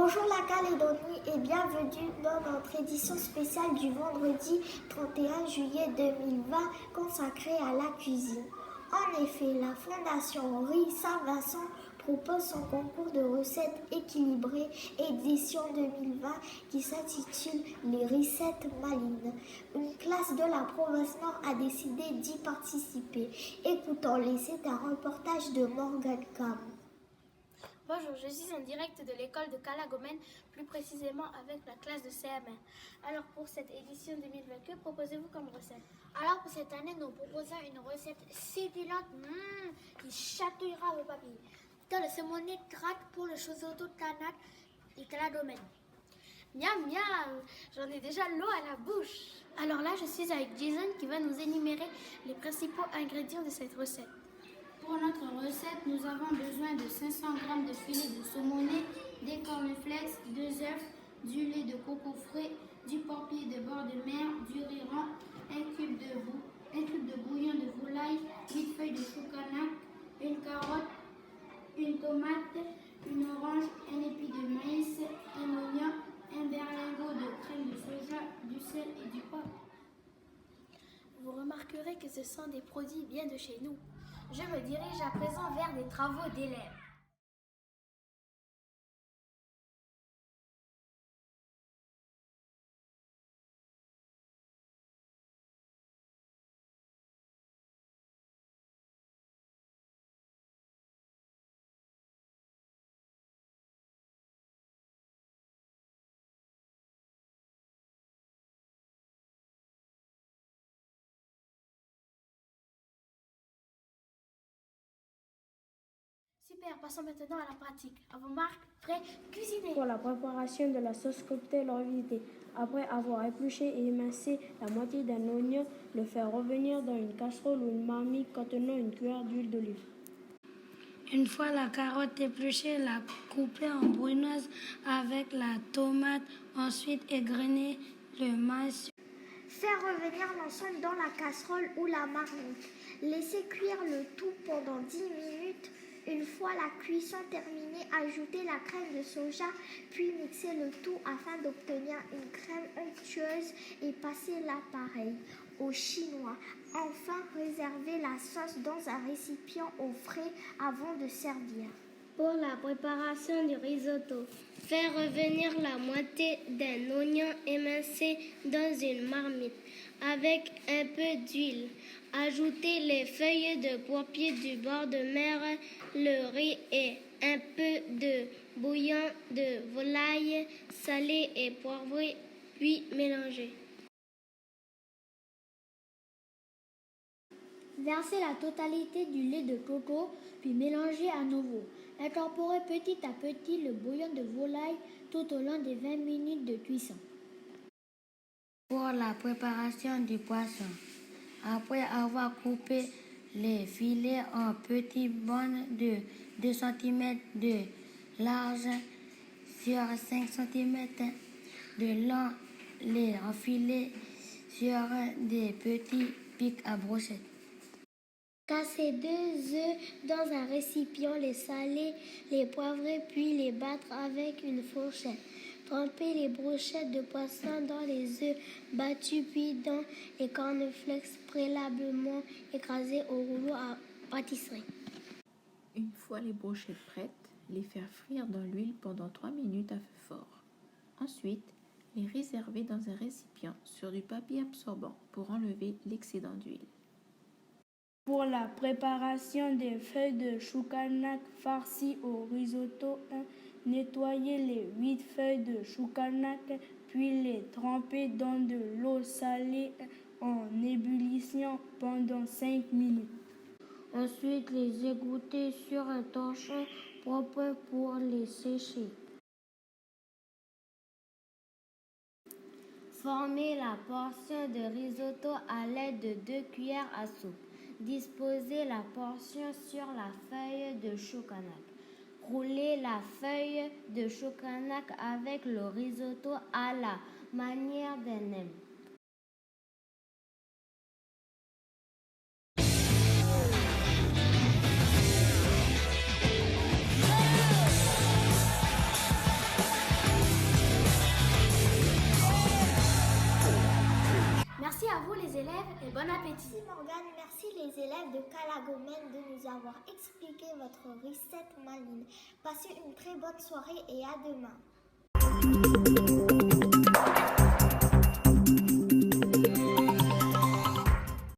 Bonjour la Calédonie et bienvenue dans notre édition spéciale du vendredi 31 juillet 2020 consacrée à la cuisine. En effet, la Fondation Riz Saint-Vincent propose son concours de recettes équilibrées édition 2020 qui s'intitule Les recettes malines. Une classe de la province Nord a décidé d'y participer. Écoutons-les, c'est un reportage de Morgan Cam. Bonjour, je suis en direct de l'école de Calagomène, plus précisément avec la classe de CM1. Alors pour cette édition 2020, que proposez-vous comme recette? Alors pour cette année, nous proposons une recette succulente qui chatouillera vos papilles. Dans le semonet traque pour le chosoto tanat et Calagomène. Miam miam, j'en ai déjà l'eau à la bouche. Alors là, je suis avec Jason qui va nous énumérer les principaux ingrédients de cette recette. Pour notre recette, nous avons besoin de 500 g de filet de saumonet, des cornflakes, 2 œufs, du lait de coco frais, du porc-pied de bord de mer, du riz rond, un cube de bouillon de volaille, 8 feuilles de chou-canac, une carotte, une tomate, une orange, un épi de maïs, un oignon, un berlingot de crème de soja, du sel et du poivre. Vous remarquerez que ce sont des produits bien de chez nous. Je me dirige à présent vers des travaux d'élèves. Super, passons maintenant à la pratique. À vos marques, prêts, cuisinez. Pour la préparation de la sauce cocktail invitée, après avoir épluché et émincé la moitié d'un oignon, le faire revenir dans une casserole ou une marmite contenant une cuillère d'huile d'olive. Une fois la carotte épluchée, la couper en brunoise avec la tomate, ensuite égrener le maïs. Faire revenir l'ensemble dans la casserole ou la marmite. Laissez cuire le tout pendant 10 minutes. Une fois la cuisson terminée, ajoutez la crème de soja, puis mixez le tout afin d'obtenir une crème onctueuse et passez l'appareil au chinois. Enfin, réservez la sauce dans un récipient au frais avant de servir. Pour la préparation du risotto, faire revenir la moitié d'un oignon émincé dans une marmite avec un peu d'huile. Ajoutez les feuilles de pourpier du bord de mer, le riz et un peu de bouillon de volaille salé et poivré, puis mélangez. Versez la totalité du lait de coco, puis mélangez à nouveau. Incorporez petit à petit le bouillon de volaille tout au long des 20 minutes de cuisson. Pour la préparation du poisson, après avoir coupé les filets en petits bonnes de 2 cm de large sur 5 cm de long, les enfiler sur des petits pics à brochettes. Cassez 2 œufs dans un récipient, les saler, les poivrer, puis les battre avec une fourchette. Trempez les brochettes de poisson dans les œufs battus, puis dans les cornflakes préalablement écrasés au rouleau à pâtisserie. Une fois les brochettes prêtes, les faire frire dans l'huile pendant 3 minutes à feu fort. Ensuite, les réserver dans un récipient sur du papier absorbant pour enlever l'excédent d'huile. Pour la préparation des feuilles de chou-canac farcies au risotto, nettoyez les 8 feuilles de chou-canac, puis les tremper dans de l'eau salée en ébullition pendant 5 minutes. Ensuite, les égoutter sur un torchon propre pour les sécher. Formez la portion de risotto à l'aide de 2 cuillères à soupe. Disposez la portion sur la feuille de chou-canac. Roulez la feuille de chou-canac avec le risotto à la manière d'un M. élèves et bon appétit. Merci Morgane, merci les élèves de Calagomène de nous avoir expliqué votre recette maligne. Passez une très bonne soirée et à demain.